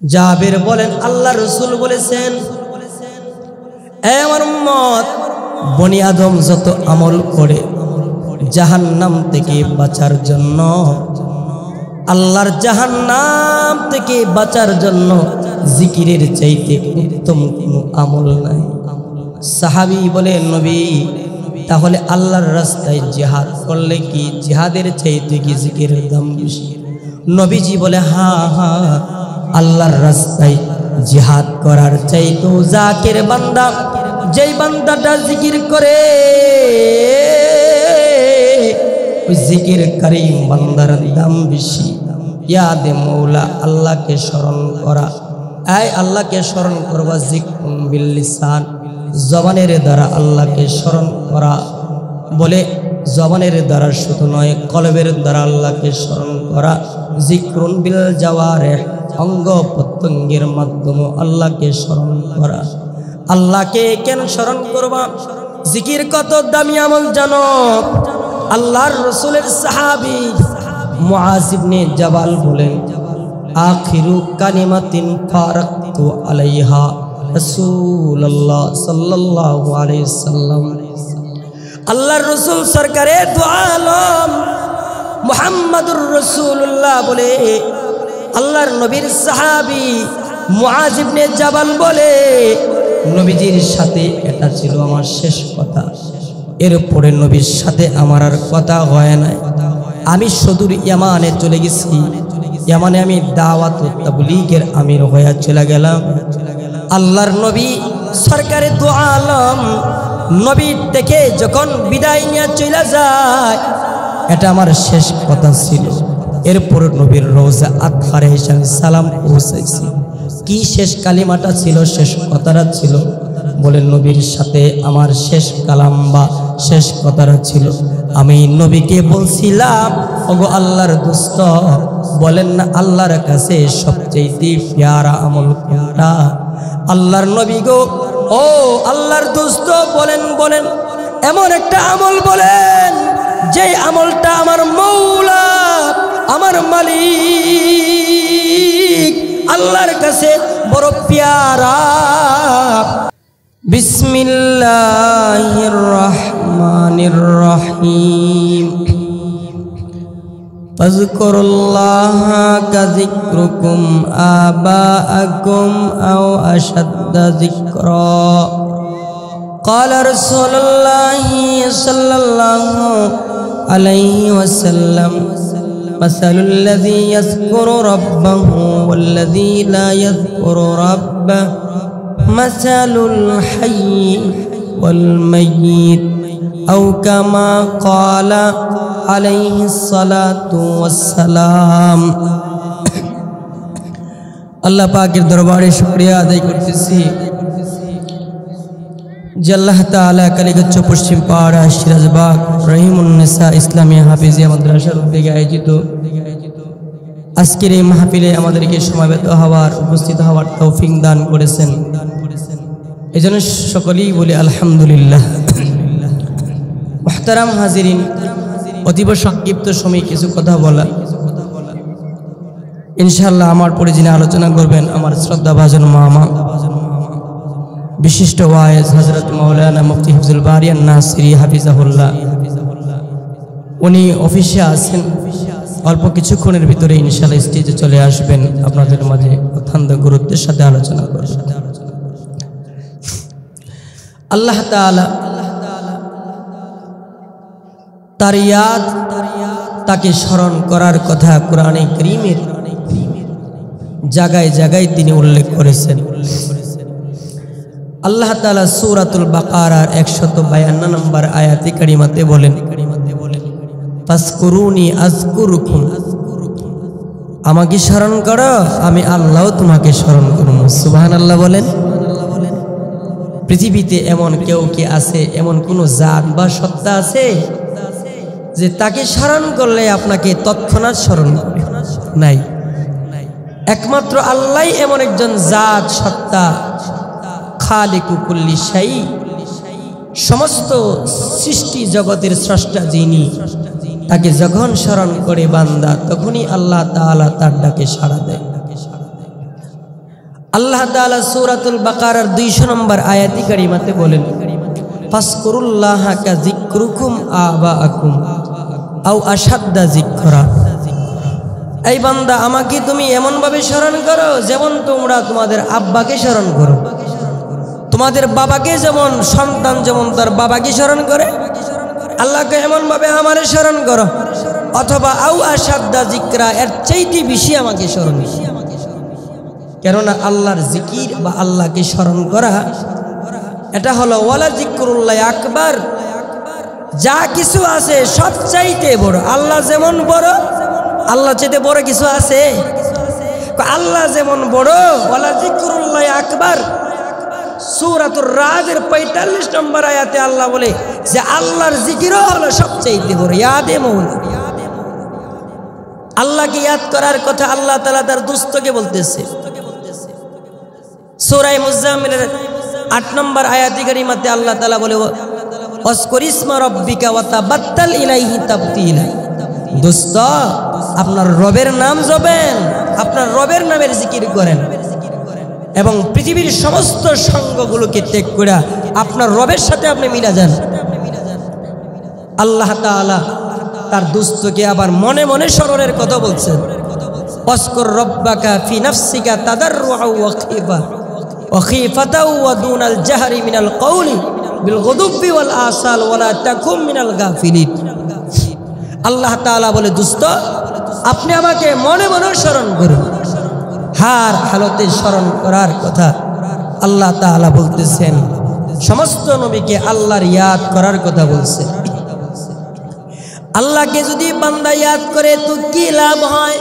জাবের বলেন আল্লাহ রাসূল বলেছেন, এ আমার উম্মত, বনি আদম যত আমল করে জাহান্নাম থেকে বাঁচার জন্য, আল্লাহর জাহান্নাম থেকে বাঁচার জন্য জিকিরের চাইতে উত্তম কোনো আমল নাই। সাহাবী বলে, নবী, তাহলে আল্লাহর রাস্তায় জিহাদ করলে কি জিহাদের চাইতে কি জিকিরের দাম বেশি? নবীজি বলে, হ্যাঁ হ্যাঁ, আল্লাহর রাস্তায় জিহাদ করার চাইতেও জাকির বান্দা, যেই বান্দাটা জিকির করে, ওই জিকির কারীম বান্দার দাম বেশি। ইয়াদে মৌলা, আল্লাহকে স্মরণ করা, এই আল্লাহকে স্মরণ করবা জিকরুন বিল লিসান, জবানের দ্বারা আল্লাহকে স্মরণ করা। বলে জবানের দ্বারা শুধু নয়, কলবের দ্বারা আল্লাহকে স্মরণ করা। জিকরুন বিল জাওয়ারিহ, অঙ্গ প্রত্যঙ্গের মাধ্যমে আল্লাহকে স্মরণ করা। আল্লাহকে কেন স্মরণ করবা? জিকির কত দামি আমল জানো? আল্লাহর রাসূলের সাহাবী মুআয ইবনে জাবাল বলেন, আখিরু কালিমাতিন ফারাকতু আলাইহা রাসূলুল্লাহ সাল্লাল্লাহু আলাইহি ওয়াসাল্লাম। আল্লাহর রাসূল সরকারে দু আলম মুহাম্মাদুর রাসূলুল্লাহ বলে, আল্লাহর নবীর সাহাবী মুআয ইবনে জাবাল বলে, নবীজির সাথে এটা ছিল আমার শেষ কথা, এরপরে নবীর সাথে আমার আর কথা হয় না। আমি সুদূর ইয়ামানে চলে গেছি, ইয়ামানে আমি দাওয়াত ও তাবলীগের আমির হয়ে চলে গেলাম। আল্লাহর নবী সরকারে দু আলম নবী থেকে যখন বিদায় নিয়ে চলে যায়, এটা আমার শেষ কথা ছিল। এরপর নবীর রওজা আতহারে এসে সালাম পৌঁছাইছি। কি শেষ কালিমাটা ছিল, শেষ কথাটা ছিল? বলেন, নবীর সাথে আমার শেষ কালাম বা শেষ কথাটা ছিল, আমি নবীকে বলছিলাম, ওগো আল্লাহর দোস্ত, বলেন না আল্লাহর কাছে সবচেয়ে প্যারা আমল কোনটা? আল্লাহর নবী গো, ও আল্লাহর দোস্ত, বলেন বলেন, এমন একটা আমল বলেন যেই আমলটা আমার মৌলা, আমার মালিক আল্লাহর কাছে বড় প্যারা। বিসমিল্লাহির রহমানির রহিম। ফাযকুরুল্লাহা কাযিকরুকুম আবাআকুম আও আশাদ্দা যিকরা। ক্বালা রাসূলুল্লাহি সাল্লাল্লাহু আলাইহি ওয়াসাল্লাম, মাসালুল লাযী ইয়াযকুরু রাব্বাহু ওয়াল্লাযী লা ইয়াযকুরু রাব্বাহু মাসালুল হায়্যি ওয়াল মাইয়িত আও কামা ক্বালা আলাইহিস সালাতু ওয়াস সালাম। আল্লাহ পাকের দরবারে শুকরিয়া আদায় করতেছি যে আল্লাহ তাআলা কালীগঞ্জ পশ্চিম পাড়া সিরাজবাগ রহিমুন্নেসা ইসলামিয়া হাফিজিয়া মাদ্রাসার উদ্যোগে আয়োজিত আজকের এই মাহফিলে আমাদেরকে সমবেত হওয়ার, উপস্থিত হওয়ার তৌফিক দান করেছেন। এজন্য সকলেই বলি আলহামদুলিল্লাহ। মুহতারাম হাজিরিন, অতীব সংক্ষিপ্ত সময়ে কিছু কথা বলা, ইনশাআল্লাহ আমার পরে যিনি আলোচনা করবেন আমার শ্রদ্ধাভাজন মামা, বিশিষ্ট ওয়াইজ হযরত মাওলানা মুফতি হিফজুল বারী আন-নাসিরী হাফিজাহুল্লাহ। উনি অফিসে আছেন, অল্প কিছুক্ষণের ভিতরে ইনশাআল্লাহ স্টেজে চলে আসবেন, আপনাদের মাঝে অত্যন্ত গুরুত্বের সাথে আলোচনা করবেন। আল্লাহ তাআলা তার ইয়াদ, তাকে স্মরণ করার কথা কোরআনে কারীমের জায়গায় জায়গায় তিনি উল্লেখ করেছেন। আল্লাহ তাআলা সূরাতুল বাকারার 152 নম্বর আয়াতে কারিমাতে বলেন, ফাসকুরুনি আযকুরুকুম, আমাকে স্মরণ করো, আমি আল্লাহ তোমাকে স্মরণ করব। সুবহানাল্লাহ বলেন। পৃথিবীতে এমন কেউ কি আছে, এমন কোন জাত বা সত্তা আছে যে তাকে স্মরণ করলে আপনাকে তৎক্ষণাৎ স্মরণ করে? নাই। একমাত্র আল্লাহই এমন একজন জাত, সত্তা, খালিকু কুল্লি শাই, সমস্ত সৃষ্টি জগতের স্রষ্টা যিনি, তাকে যখন স্মরণ করে বান্দা তখনই আল্লাহ তাআলা তার ডাকে সাড়া দেয়। আল্লাহ তাআলা সূরাতুল বাকারার 200 নম্বর আয়াতি কারিমাতে বলেন, ফাসকুরুল্লাহা কা যিকরুকুম আবাআকুম আও আশাদ্দা যিকরা। এই বান্দা, আমাকে তুমি এমন ভাবে স্মরণ করো যেমন তোমরা তোমাদের আব্বাকে স্মরণ করো। তোমাদের বাবাকে যেমন সন্তান যেমন তার বাবাকে স্মরণ করে, আল্লাহকে এমন ভাবে আমারে স্মরণ করো, অথবা আও আশাদ্দা যিকরা, এর চাইতে বেশি আমাকে স্মরণ। কেননা আল্লাহর জিকির বা আল্লাহকে স্মরণ করা এটা হলো ওয়ালা যিকরুল্লাহ আকবার। যা কিছু আছে সবচাইতে বড়। আল্লাহ যেমন বড়, আল্লাহ চাইতে বড় কিছু আছে? আল্লাহ যেমন বড়, ওয়ালা যিকরুল্লাহ আকবার। সূরাতুর রাদের 45 নম্বর আয়াতে আল্লাহ বলে যে আল্লাহর জিকিরও হলো সবচাইতে বড়। ইয়াদে মৌলা, আল্লাহকে ইয়াদ করার কথা আল্লাহ তাআলা তার দোস্তকে বলতেছে। সূরা মুজাম্মিলের 8 নম্বর আয়াতে কারিমাতে আল্লাহ তাআলা বলে, ওয়াজকুর ইসমা রাব্বিকা ওয়া তাবাত্তাল ইলাইহি তাবতিলা। দোস্ত, আপনার রবের নাম জপেন, আপনার রবের নামের জিকির করেন এবং পৃথিবীর সমস্ত সঙ্গগুলোকে ত্যাগ করে আপনার রবের সাথে আপনি মিলা যান। আল্লাহ তাআলা তার দোস্তকে আবার মনে মনে স্মরণের কথা বলছেন, ওয়াজকুর রাব্বাকা ফি নাফসিকা তাদাররুআ ওয়া খিফাতাও ওয়া দুনাল জাহরি মিনাল কওলি বিল গুদুবি ওয়াল আসাল ওয়ালা তাকুম মিনাল গাফিলিন। আল্লাহ তাআলা বলে, দোস্ত, আপনি আমাকে মনে মনে স্মরণ করুন। হার হালতে স্মরণ করার কথা আল্লাহ তাআলা বলতেছেন। সমস্ত নবীকে আল্লাহর ইয়াদ করার কথা বলছেন। আল্লাহকে যদি বান্দা ইয়াদ করে তো কি লাভ হয়?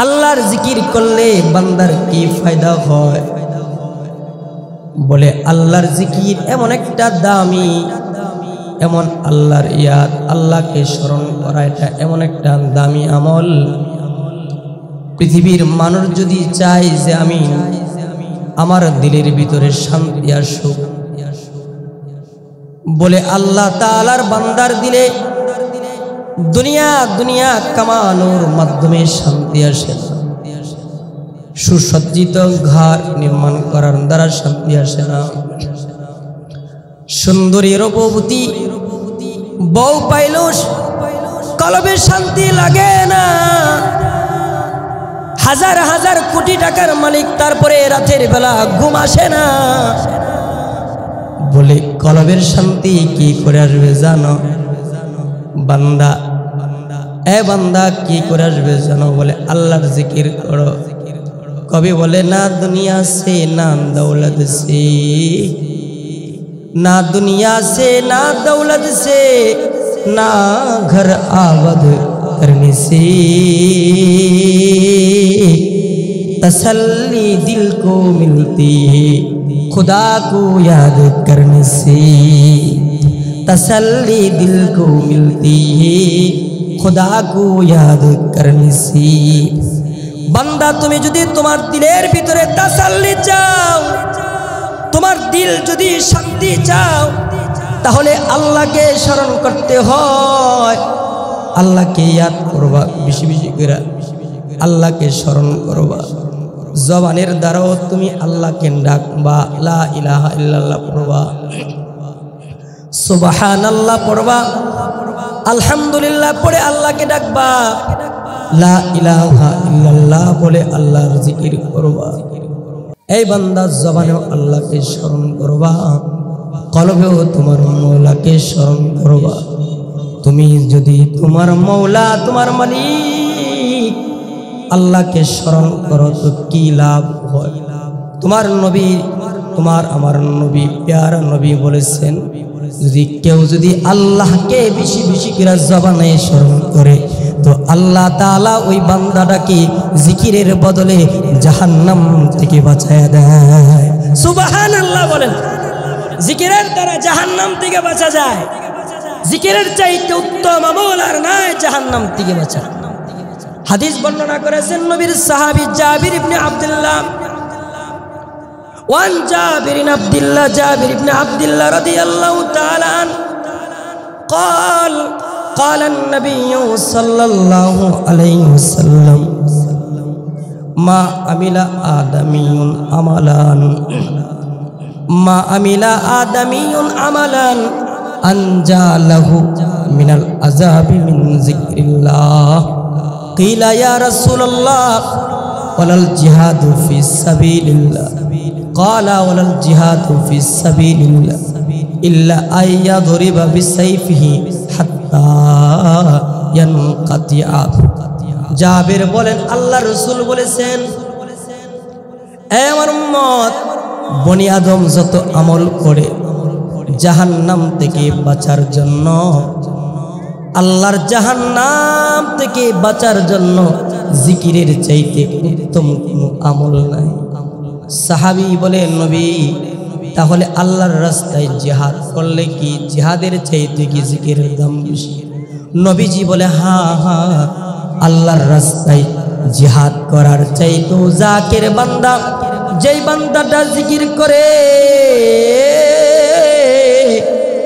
আল্লাহর জিকির করলে বান্দার কি ফায়দা হয়? বলে আল্লাহর জিকির এমন একটা দামি, এমন আল্লাহর ইয়াদ, আল্লাহকে স্মরণ করা এটা এমন একটা দামি আমল। পৃথিবীর মানুষ যদি চায় যে আমি আমার দিলের ভিতরে শান্তি আসুক, বলে আল্লাহ তাআলার বান্দার দিলে দুনিয়া কামানোর মাধ্যমে শান্তি আসে না। সুসজ্জিত ঘর নির্মাণ করার দ্বারা শান্তি আসে না। সুন্দরী রূপবতী বউ পাইল কলবে শান্তি লাগে না। হাজার হাজার কোটি টাকার মালিক, তারপরে রাতের বেলা ঘুম আসে না। বলে কলবের শান্তি কি করে আসবে জানো বান্দা? বান্দা কি করে আসবে জানো? বলে আল্লাহর জিকির করো। কবি বলে, না দুনিয়া সে না দৌলত সে, ना दुनिया से ना दौलत से ना घर आबाद करने से तसल्ली दिल को मिलती है खुदा को याद करने से। तसल्ली दिल को मिलती है खुदा को याद करने से। बंदा तुम्हें যদি তোমার দিলের ভিতরে তাসাল্লি চাও, তোমার দিল যদি শান্তি চাও, তাহলে আল্লাহকে স্মরণ করতে হয়। আল্লাহকে ইয়াদ করবা, বেশি বেশি করে আল্লাহকে স্মরণ করবা। জবানের দ্বারাও তুমি আল্লাহকে ডাকবা, লা ইলাহা ইল্লাল্লাহ পড়বা, সুবহানাল্লাহ পড়বা, আলহামদুলিল্লাহ পড়ে আল্লাহকে ডাকবা, লা ইলাহা ইল্লাল্লাহ বলে আল্লাহর জিকির করবা। এই বান্দা জবানেও আল্লাহকে স্মরণ করবা, কলবেও তোমার মৌলাকে স্মরণ করবা। তুমি যদি তোমার মৌলা, তোমার মালিক আল্লাহকে স্মরণ করো তো কি লাভ হয়? তোমার নবী, তোমার আমার নবী, প্যারা নবী বলেছেন, যদি কেউ যদি আল্লাহকে বেশি বেশি করে জবানে স্মরণ করে তো আল্লাহ তাআলা ওই বান্দাটাকে জিকিরের বদলে জাহান্নাম থেকে বাঁচায় দেয়। সুবহানাল্লাহ বলেন। জিকিরের দ্বারা জাহান্নাম থেকে বাঁচা যায়। জিকিরের চাইতে উত্তম আমল আর নাই জাহান্নাম থেকে বাঁচা। হাদিস বর্ণনা করেছেন নবীর সাহাবী জাবির ইবনে আব্দুল্লাহ, ওয়ান জাবির ইবনে আব্দুল্লাহ, জাবির ইবনে আব্দুল্লাহ রাদিয়াল্লাহু তাআলা আন قال قال النبي صلى الله عليه وسلم মা আমিলা আদামিয়ুন আমালান মা আমিলা আদামিয়ুন আমালান আনজালাহু মিনাল আযাবি মিন যিকরিল্লাহ কিলা ইয়া রাসূলুল্লাহ ওয়ালাল জিহাদু ফিস সাবিলিল্লাহ ক্বালা ওয়ালাল জিহাদু ফিস সাবিলিল্লাহ ইল্লা আইয়াদরিবা বিসাইফিহি হাত্তা ইয়ানকাতিয়া। জাবের বলেন আল্লাহর রাসূল বলেছেন, এ আমার উম্মত, বনি আদম যত আমল করে জাহান্নাম থেকে বাঁচার জন্য, আল্লাহর জাহান্নাম থেকে বাঁচার জন্য জিকিরের চাইতে উত্তম কোনো আমল নাই। সাহাবী বলে, নবী তাহলে আল্লাহর রাস্তায় জিহাদ করলে কি জিহাদের চাইতে কি জিকিরের দাম বেশি? নবীজি বলে, হ্যাঁ হ্যাঁ, আল্লাহর রাস্তায় জিহাদ করার চাইতো জাকির বান্দা, যেই বান্দাটা জিকির করে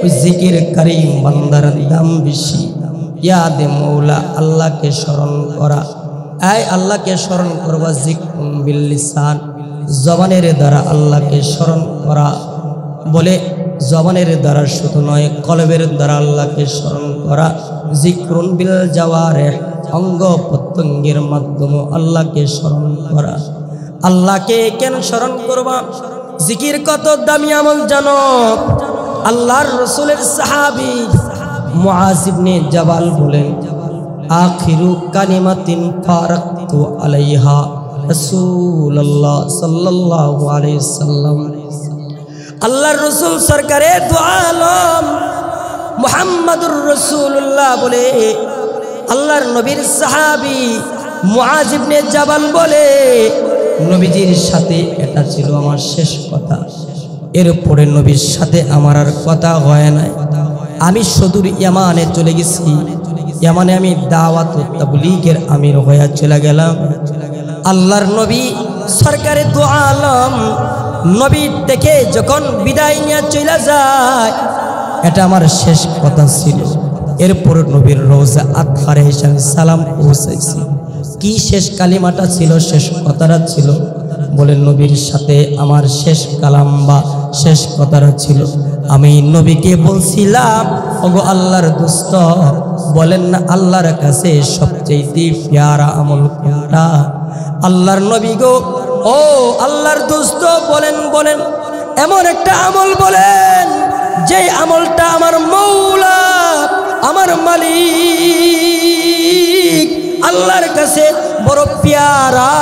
ওই জিকির কারীম বান্দার দাম বেশি। ইয়াদে মৌলা, আল্লাহকে স্মরণ করা, এই আল্লাহকে স্মরণ করবা যিকরুন বিল লিসান, জবানের দ্বারা আল্লাহকে স্মরণ করা। বলে জবানের দ্বারা শুধু নয়, কলবের দ্বারা আল্লাহকে স্মরণ করা। যিকরুন বিল জাওয়ারিহ, অঙ্গ প্রত্যঙ্গের মাধ্যমে আল্লাহকে স্মরণ করা। আল্লাহকে কেন স্মরণ করবা? জিকির কত দামি আমল জানো? আল্লাহর রাসূলের সাহাবী মুআজ ইবনে জাবাল বলেন, আখিরু কালিমাতিন ফারাকতু আলাইহা রাসূলুল্লাহ সাল্লাল্লাহু আলাইহি সাল্লাম। আল্লাহর রাসূল সরকারে দু আলম মুহাম্মাদুর রাসূলুল্লাহ বলে, আল্লাহর নবীর সাহাবী মুআজ ইবনে জাবাল বলে, নবীজির সাথে এটা ছিল আমার শেষ কথা, এরপরে নবীর সাথে আমার আর কথা হয় নাই। আমি সুদূর ইয়ামানে চলে গেছি, ইয়ামানে আমি দাওয়াত ও তাবলীগের আমির হয়ে চলে গেলাম। আল্লাহর নবী সরকারে দু আলম নবী থেকে যখন বিদায় নিয়ে চলে যায়, এটা আমার শেষ কথা ছিল। এরপর নবীর রওজা আতহারে হিসাবে সালাম পৌঁছাইছি। কি শেষ কালিমাটা ছিল, শেষ কথাটা ছিল? বলেন নবীর সাথে আমার শেষ কালাম বা শেষ কথাটা ছিল, আমি নবীকে বলছিলাম, ওগো আল্লাহর দোস্ত, বলেন না আল্লাহর কাছে সবচেয়ে প্যারা আমল কোনটা? আল্লাহর নবী গো, ও আল্লাহর দোস্ত, বলেন বলেন, এমন একটা আমল বলেন যে আমলটা আমার মৌলা, আমার মালিক আল্লাহর কাছে বড় প্যারা।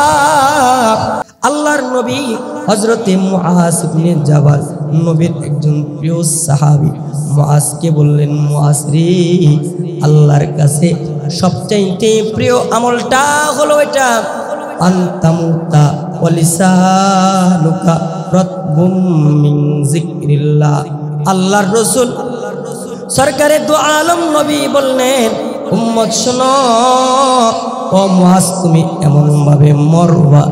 আল্লাহর নবী হযরতে মুআজ ইবনে জাবাল, নবীর একজন প্রিয় সাহাবী, মুআজকে বললেন, মুআজ রে, আল্লাহর কাছে সবচেয়ে প্রিয় আমলটা হলো এটা, আনতামুতা ওয়ালিসানুকা রাতবুম মিন যিকরিল্লাহ। আল্লাহর রাসূল সরকারে দু আলম নবী বললেন, উম্মত শোনো, ও মুআজ, তুমি এমন ভাবে মরবা,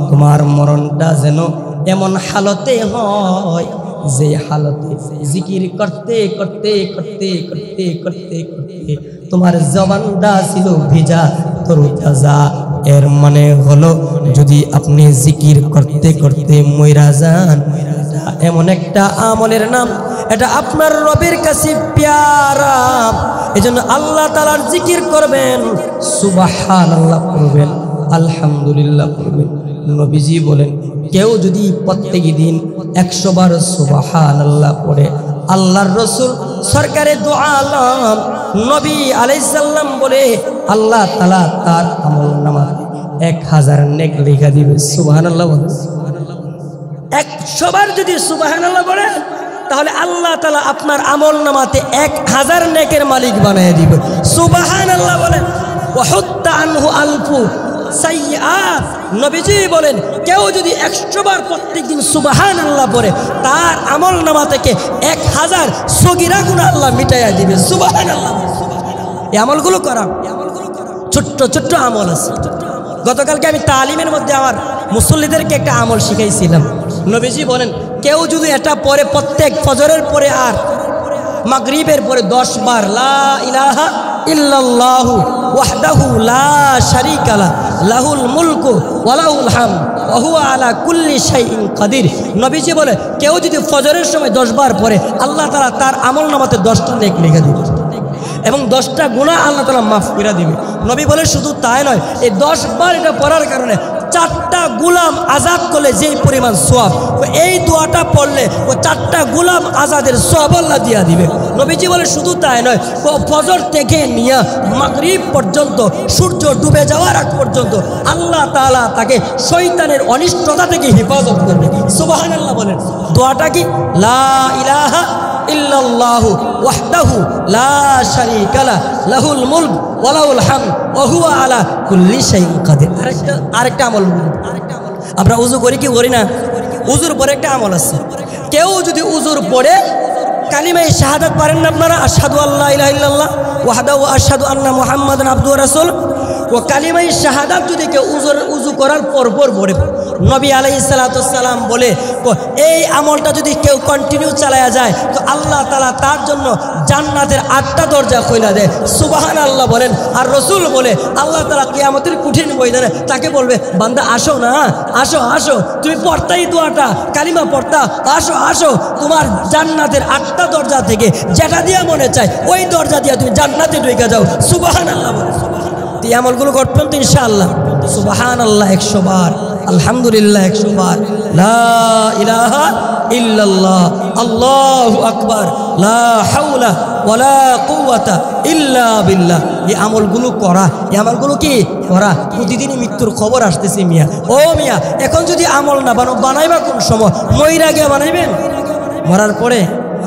তোমার মরণটা যেন এমন হালতে হয় যে হালতে জিকির করতে করতে করতে করতে করতে করতে তোমার জবানটা ছিল ভিজা তরতাজা। এর মানে হলো, যদি আপনি জিকির করতে করতে মইরা যান, এমন একটা আমলের নাম, এটা আপনার রবের কাছে প্যারা। এজন্য আল্লাহ তাআলার জিকির করবেন, সুবহানাল্লাহ করবেন, আলহামদুলিল্লাহ করবেন। নবীজি বলেন, কেউ যদি প্রত্যেক দিন 100 বার সুবহানাল্লাহ পড়ে, আল্লাহর রাসূল সরকারে দু আলম নবী আলাইহিস সালাম বলে, আল্লাহ তাআলা তার আমলনামাতে 1000 নেক লিখে দিবে। সুবহানাল্লাহ বলেন, 100 বার যদি সুবহানাল্লাহ বলেন, তাহলে আল্লাহ তাআলা আপনার আমলনামাতে 1000 নেকের মালিক বানিয়ে দিবে। সুবহানাল্লাহ বলেন। ওয়া হুত্তা আনহু আলফু সাইয়্যাত। নবীজি বলেন, কেউ যদি 100 বার প্রত্যেকদিন সুবহানাল্লাহ পড়ে, তার আমলনামা থেকে 1000 সগীরা গুনাহ আল্লাহ মিটাইয়া দিবে। সুবহানাল্লাহ। এই আমলগুলো করা, ছোট্ট ছোট্ট আমল আছে। গতকালকে আমি তালিমের মধ্যে আমার মুসল্লিদেরকে একটা আমল শিখাইছিলাম। নবীজি বলেন, কেউ যদি এটা পরে প্রত্যেক ফজরের পরে আর মাগরিবের পরে 10 বার লা ইলাহা ইল্লাল্লাহু ওয়াহদাহু লা শারীকা লাহু লাহুল মুলকু ওয়া লাহুল হামদ ওয়া হুয়া আলা কুল্লি শাইইন কাদির। নবীজি বলে কেউ যদি ফজরের সময় 10 বার পড়ে আল্লাহ তাআলা তার আমলনামাতে 10টা নেক লিখে দিবে এবং 10টা গুনাহ আল্লাহ তাআলা মাফ করে দিবে। নবী বলে শুধু তাই নয়, এই 10 বার এটা পড়ার কারণে 4টা গোলাম আজাদ করলে যেই পরিমাণ সওয়াব, এই দোয়াটা পড়লে ও 4টা গোলাম আজাদের সওয়াব আল্লাহ দিয়া দিবে। নবীজি বলে শুধু তাই নয়, ফজর থেকে নিয়ে মাগরিব পর্যন্ত সূর্য ডুবে যাওয়ার আগ পর্যন্ত আল্লাহ তাআলা তাকে শয়তানের অনিষ্টতা থেকে হেফাজত করবে। সুবহানাল্লাহ বলেন। দোয়াটা কি? লা ইলাহা ইল্লাল্লাহু ওয়াহদাহু লা শারীকা লাহু লাহুল মুলক ওয়া লাহুল হামদ ওয়া হুয়া আলা কুল্লি শাইইন কাদির। আরেকটা আমল আমরা উযু করি কি করি না? উযুর পরে একটা আমল আছে। কেউ যদি উযুর পরে কালিমায়ে শাহাদাত পারেন না আপনারা, আশহাদু আল্লা ইলাহা ইল্লাল্লাহ ওয়াহদাহু আশহাদু আন্না মুহাম্মাদান আবদুহু ওয়া রাসূলুহু, ও কালিমায়ে শাহাদাত যদি কেউ উযু করার পর পড়ে, নবী আলাইহিস সালাতু ওয়াস সালাম বলে এই আমলটা যদি কেউ কন্টিনিউ চালায়া যায় তো আল্লাহ তাআলা তার জন্য জান্নাতের 8টা দরজা খুলে দেয়। সুবহানাল্লাহ বলেন। আর রাসূল বলে আল্লাহ তাআলা কিয়ামতের কঠিন ময়দানে তাকে বলবে, বান্দা আসো না, আসো আসো, তুমি পড়তাই দোয়াটা, কালিমা পড়তা, আসো আসো, তোমার জান্নাতের 8টা দরজা থেকে যেটা দিয়ে মনে চায় ওই দরজা দিয়ে তুমি জান্নাতে ঢুকে যাও। সুবহানাল্লাহ বলেন। এই আমলগুলো করবেন তো ইনশাআল্লাহ। সুবহানাল্লাহ 100 বার, আলহামদুলিল্লাহ 100 বার, লা ইলাহা ইল্লাল্লাহ আল্লাহু আকবার, লা হাওলা ওয়ালা কুওয়াতা ইল্লা বিল্লাহ। এই আমলগুলো করা, এই আমলগুলো কি করা? প্রতিদিনই মৃত্যুর খবর আসতেছে মিয়া। ও মিয়া, এখন যদি আমল না বানাইবা কোন সময়? মইরা গিয়া বানাইবেন? মরার পরে?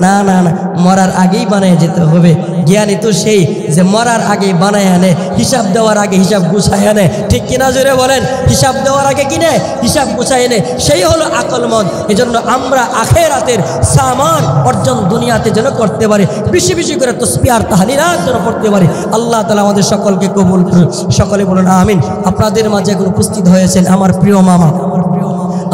না না না, মরার আগেই বানায় যেতে হবে। জ্ঞানী তো সেই যে মরার আগে বানায় আনে, হিসাব দেওয়ার আগে হিসাব গুছায় আনে। ঠিক কিনা জোরে বলেন? হিসাব দেওয়ার আগে কিনে হিসাব গুছায় এনে, সেই হলো আকলমন। এজন্য আমরা আখিরাতের সামান অর্জন দুনিয়াতে যেন করতে পারি, বেশি বেশি করে তাসবিহ আর তাহলিলাত যেন পড়তে পারি। আল্লাহ তাআলা আমাদের সকলকে কবুল করুন। সকলে বলুন আমিন। আপনাদের মাঝে এখন উপস্থিত হয়েছেন আমার প্রিয় মামা,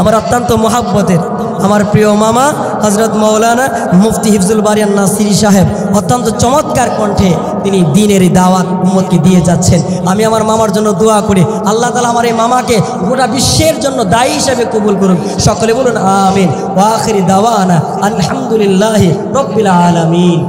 আমার অত্যন্ত মহাব্বতের আমার প্রিয় মামা হযরত মাওলানা মুফতি হিফজুল বারিয়ান নাসিরি সাহেব। অত্যন্ত চমৎকার কণ্ঠে তিনি দ্বীনের দাওয়াত উম্মতকে দিয়ে যাচ্ছেন। আমি আমার মামার জন্য দোয়া করি, আল্লাহ তাআলা আমার এই মামাকে গোটা বিশ্বের জন্য দায়ী হিসেবে কবুল করুন। সকলে বলুন আমিন। ওয়া আখিরি দাওয়ানা আলহামদুলিল্লাহি রাব্বিল আলামিন।